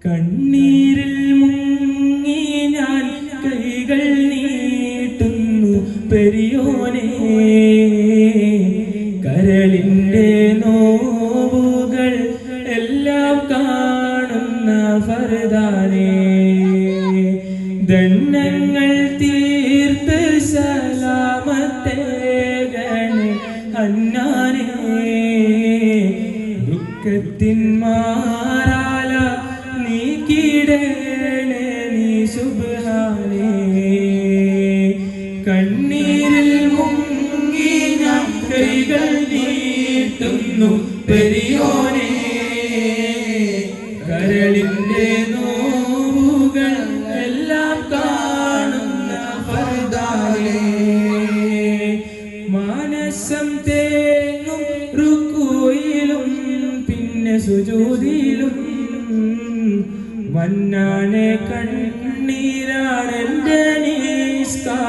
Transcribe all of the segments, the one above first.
കണ്ണീരിൽ മുങ്ങി ഞാൻ കൈകൾ നീട്ടുന്നു പെരിയോനെ, കരളിൻ്റെ നോവുകൾ എല്ലാം കാണുന്ന ഫർദാനേ, ദണ്ണങ്ങൾ തീർത്ത് സലാമത്തേകണേ ഹന്നാനേ, ദുഃഖത്തിൻ മാറാല നീക്കിടണേ നീ സുബ്ഹാനേ, കണ്ണീരിൽ മുങ്ങി ഞാൻ കൈകൾ നീട്ടുന്നു പെരിയോനെ, കരളിൻ്റെ നോവുകൾ എല്ലാം കാണുന്ന ഫർദാനേ, മാനസം തേങ്ങും റുക്കൂയിലും പിന്നെ സുജൂദിലും മന്നാനെ കണ്ണീരാണെൻ്റെ നിസ്കാരപ്പായിലും,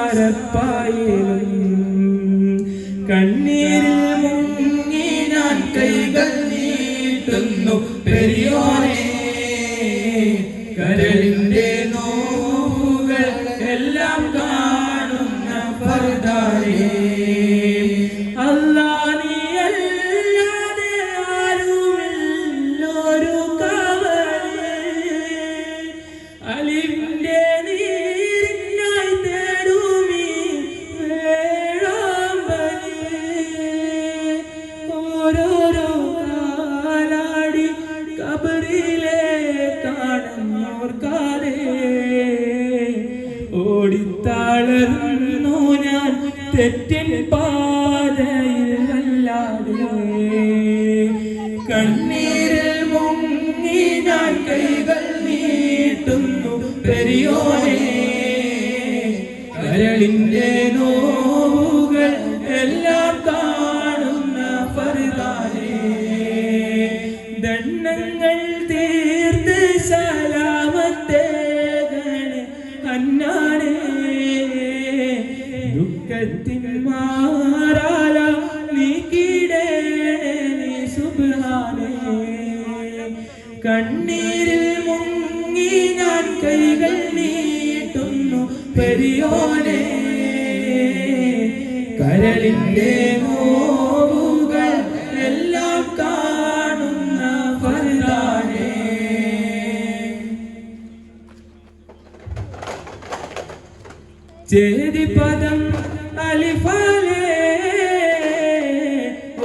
കണ്ണീരിൽ മുങ്ങി ഞാൻ കൈകൾ നീട്ടുന്നു പെരിയോനെ, കരളിൻ്റെ നോവുകൾ എല്ലാം കാണുന്ന ഫർദാനേ, അല്ലാ നീയല്ലാതെ ആരുമില്ലൊരു കാവലേ, അലിവിൻ്റെ നീരിനായി തേടുമീ വേഴാമ്പലേ, ഓരോരോ കാലാടി കബറിലെ കാണുന്നോർക്കാതെ ഓടിത്താളർന്നു ഞാൻ തെറ്റിൻ പാതയിൽ വല്ലാതെ, കണ്ണീരിൽ മുങ്ങി ഞാൻ കൈകൾ നീട്ടുന്നു പെരിയോനെ, കരളിൻ്റെ നോവുകൾ എല്ലാം കാണുന്ന ഫർദാനേ, ദണ്ണങ്ങൾ തീർത്ത് സലാമത്തേകണേ ഹന്നാനേ, ദുഃഖത്തിൻ മാറാല നീക്കിടണേ നീ സുബ്ഹാനേ, കണ്ണീരിൽ മുങ്ങി ഞാൻ കൈകൾ നീട്ടുന്നു പെരിയോനെ, കരളിൻ്റെ നോവുകൾ എല്ലാം കാണുന്ന ഫർദാനേ. ചേതി പദം അലിഫാലേ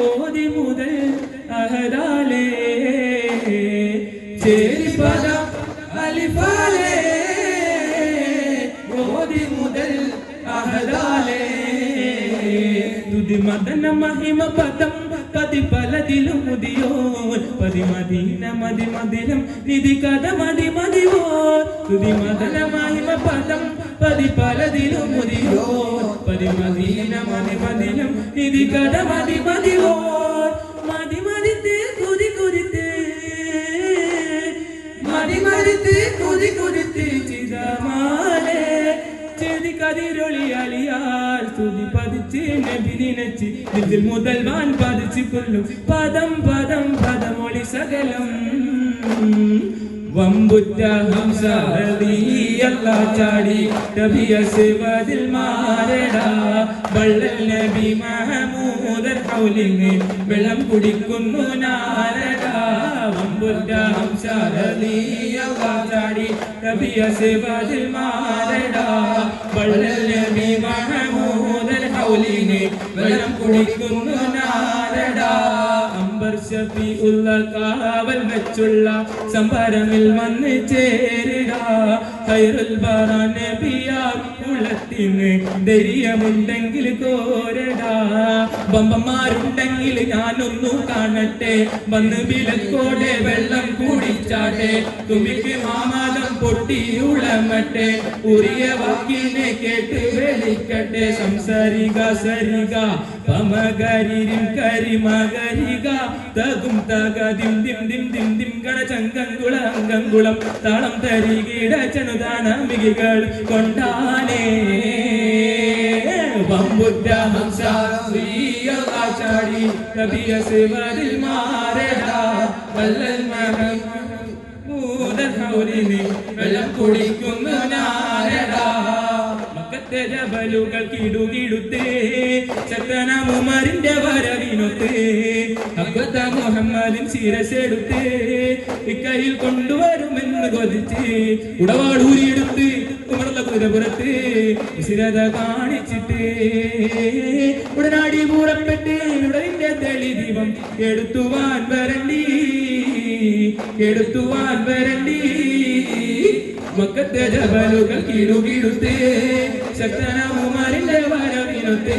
ഓതി മുതൽ അഹദാലേ, ചേതി പദം അലിഫാലേ ഓതി മുതൽ അഹദാലേ, തുതി മദന മഹിമ പദം പതി പലതിലും മുതിയോൻ, പതി മദീന മതി മദിരം നിധി കഥ മതി മതിവോ, തുതി മദന മഹിമ പദം പതി പലതിലും മുതിയോ, പതി മദീന മതി മദിരം നിധി കഥ മതി മതിവോ, മതി മതിത്ത് കുതി കുതിത്ത് മതി മതിത്ത് കുതി കുതിത്ത് ചിതമാലേ, ചെതി കതിരൊളി അലിയാൽ സ്തുതി പതിച്ച് നബി നിനച്ച് ഇതിൽ മുതൽ വാൻ പതിച്ച് കൊല്ലും പദം പദം പദമൊളി സകലം, വമ്പുറ്റ ഹംസ റളിയല്ലാ ചാടി നബിയ സിവദിൽ മാറടാ, വള്ളൽ നബി മഹമൂദർ ഹൗലിന് വെള്ളം കുടിക്കുന്നു നാരടാ, വമ്പുറ്റ ഹംസ റളിയല്ലാ ചാടി നബിയ സിവദിൽ മാറടാ, വള്ളൽ നബി മഹമൂദർ ഹൗലിന് വെള്ളം കുടിക്കുന്നു നാരടാ, അംബർ ശഫീഉൽ കാവൽ വെച്ചുള്ള സംഭരമിൽ വന്ന് ചേരുക, ഖൈറുൽ ബറ നബിയാർ കുളത്തിന് ധൈര്യമുണ്ടെങ്കിൽ കോരടാ, ബമ്പന്മാരുണ്ടെങ്കിൽ ഞാനൊന്നു കാണട്ടെ, വന്ന് വിലക്കോടെ വെള്ളം കുടിച്ചാട്ടെ, തുമ്പിക്ക് മാമാദം പൊട്ടി ഉളമട്ടെ, ഉറിയ വാക്കിനെ കേട്ട് വിളിക്കട്ടെ, സംസരിക സരിക പമകരിരിം കരിമകരിക തകും തകദിം ദിം ദിം ദിം ദിം ഗണചങ്കങ്കുള അംഗങ്കുളം താളം തരികിട ചനുദാന മികികൾ കൊണ്ടാനേ, വമ്പുറ്റ ഹംസ റളിയല്ലാ ചാടി നബിയ സിവദിൽ മാറടാ, വല്ലൽ മഹമൂദർ ഹൗലി ജബലുകൾ കിടുകിടുത്തേ ശക്തനാം ഉമറിന്റെ വരവിനൊത്തേ അബ്ബത്ത മുഹമ്മദിൻ ശിരസെടുത്തേ ഇക്കയിൽ കൊണ്ടുവരുമെന്ന് കൊതിച്ച് ഉടവാളൂരിയെടുത്ത് ഉമറുള്ള കുതിരപുറത്ത് വിശിരത കാണിച്ചിട്ടേ ഉടനാടി പൂറപ്പെട്ട് ഉടലിന്റെ തെളി ദീപം എടുത്തുവാൻ വരണ്ടി മക്കത്തെ ജബലുകൾ കിടുകിടുത്തേ ശക്തനാം ഉമറിന്റെ വരവിനൊത്തേ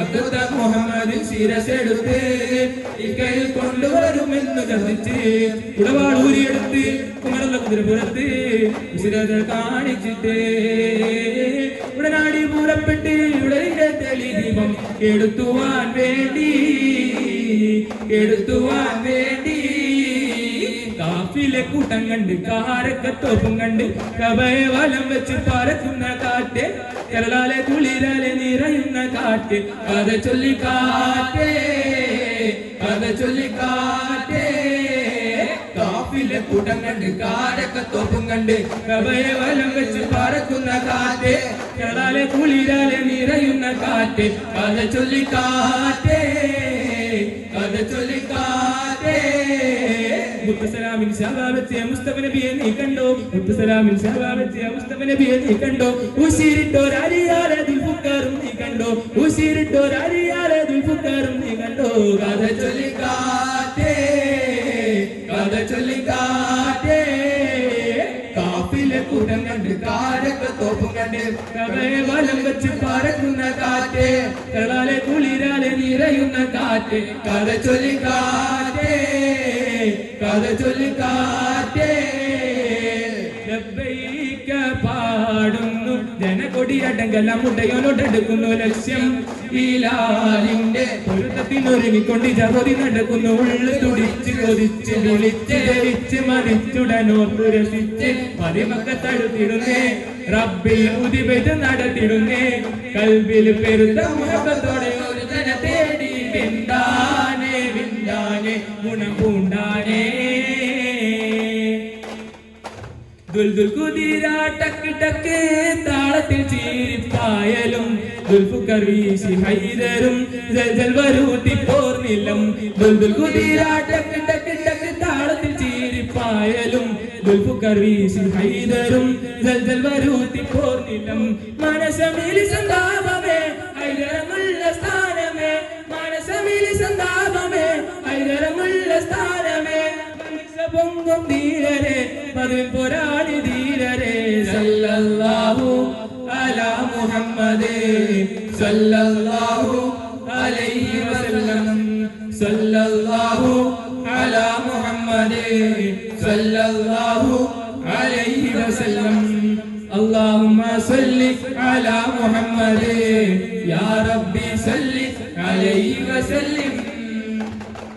അബ്ദുല്ല മുഹമ്മദിൻ ശിരസെടുത്തേ ഇക്കയിൽ കൊണ്ടുവരുമെന്ന് കത്തിച്ച് ഉടവാളൂരിയെടുത്ത് ഉമറുള്ള കുതിരപുറത്ത് വിശിരത കാണിച്ചിട്ടേ ഉടനാടി പൂറപ്പെട്ട് ഉടലിന്റെ തെളി ദീപം എടുത്തുവാൻ വേണ്ടി കാഫിലെ കൂട്ടം കണ്ട് കാരക്കത്തോപ്പും കണ്ട് കബയെ വലം വെച്ച് പറക്കുന്ന കാറ്റ് കേരളാലെ കുളിരാലെ നിറയുന്ന കാറ്റ് കഥ ചൊല്ലിക്കാറ്റേ കാഫിലെ കൂട്ടം കണ്ട് കാരക്കത്തോപ്പും കണ്ട് കബയെ വലം വെച്ച് പറക്കുന്ന കാറ്റ് കേരളാലെ കുളിരാലെ നിറയുന്ന കാറ്റ് കഥ ചൊല്ലിക്കാറ്റേ മുത്തസലാമിൻ ശബാബത്തെ മുസ്തഫ നബിയെ നീ കണ്ടോ മുത്തസലാമിൻ ശബാബത്തെ മുസ്തഫ നബിയെ നീ കണ്ടോ ഉശിരിട്ടോരാരിയാരെ ദുൽഫുക്കാറും നീ കണ്ടോ ഉശിരിട്ടോരാരിയാരെ ദുൽഫുക്കാറും നീ കണ്ടോ കഥ ചൊല്ലിക്കാറ്റേ കാഫിലെ കൂട്ടം കണ്ട് കാരക്കത്തോപ്പും കണ്ട് കബയെ വലം വെച്ച് പറക്കുന്ന കാറ്റ് കേരളാലെ കുളിരാലെ നിറയുന്ന കാറ്റ് കഥ ചൊല്ലിക്കാറ്റേ ലബ്ബൈക പാടുന്നു ജനകൊടിയടങ്കല മുടയോനോടെടുക്കുന്നു ലക്ഷ്യം ഈലാലിന്റെ പൊരുത്തത്തിനൊരുങ്ങിക്കൊണ്ട് ജപതി നടക്കുന്നു ഉള്ളു തുടിച്ച് കൊതിച്ച് വിളിച്ച് ധരിച്ച് മരിച്ചുടനോർത്തു രസിച്ച് മതിമക്കത്തടുത്തിടുന്നേ റബ്ബിൽ ഉദിപെത് നടത്തിടുന്നേ കൽബിൽ പെരുത്ത മുഹബത്തോടെ ഒരു ജന തേടി വിണ്ടാനേ ഗുണം പൂണ്ടാനേ ദുൽദുൽ കുതിര ടക്ക് ടക്ക് താളത്തിൽ ചീരിപ്പായലും ദുൽഫുക്കർ വീശി ഹൈദരും ജൽജൽ വരൂത്തി പോർനിലം ദുൽദുൽ കുതിര ടക്ക് ടക്ക് ടക്ക് താളത്തിൽ ചീരിപ്പായലും ദുൽഫുക്കർ വീശി ഹൈദരും ജൽജൽ വരൂത്തി പോർനിലം മനസമിൽ സന്താപമേ ഹൈദരമുള്ള സ്ഥാനമേ മനസമിൽ സന്താപമേ ഹൈദരമുള്ള സ്ഥാനമേ പൊങ്കും ധീരരെ മതിൽ പോരാടി ധീരരെ സല്ലല്ലാഹു അലാ മുഹമ്മദേ സല്ലല്ലാഹു അലൈഹി വസല്ലം സല്ലല്ലാഹു അലാ മുഹമ്മദേ സല്ലല്ലാഹു അലൈഹി വസല്ലം اللهم صل على محمد يا ربي صل عليه وسلم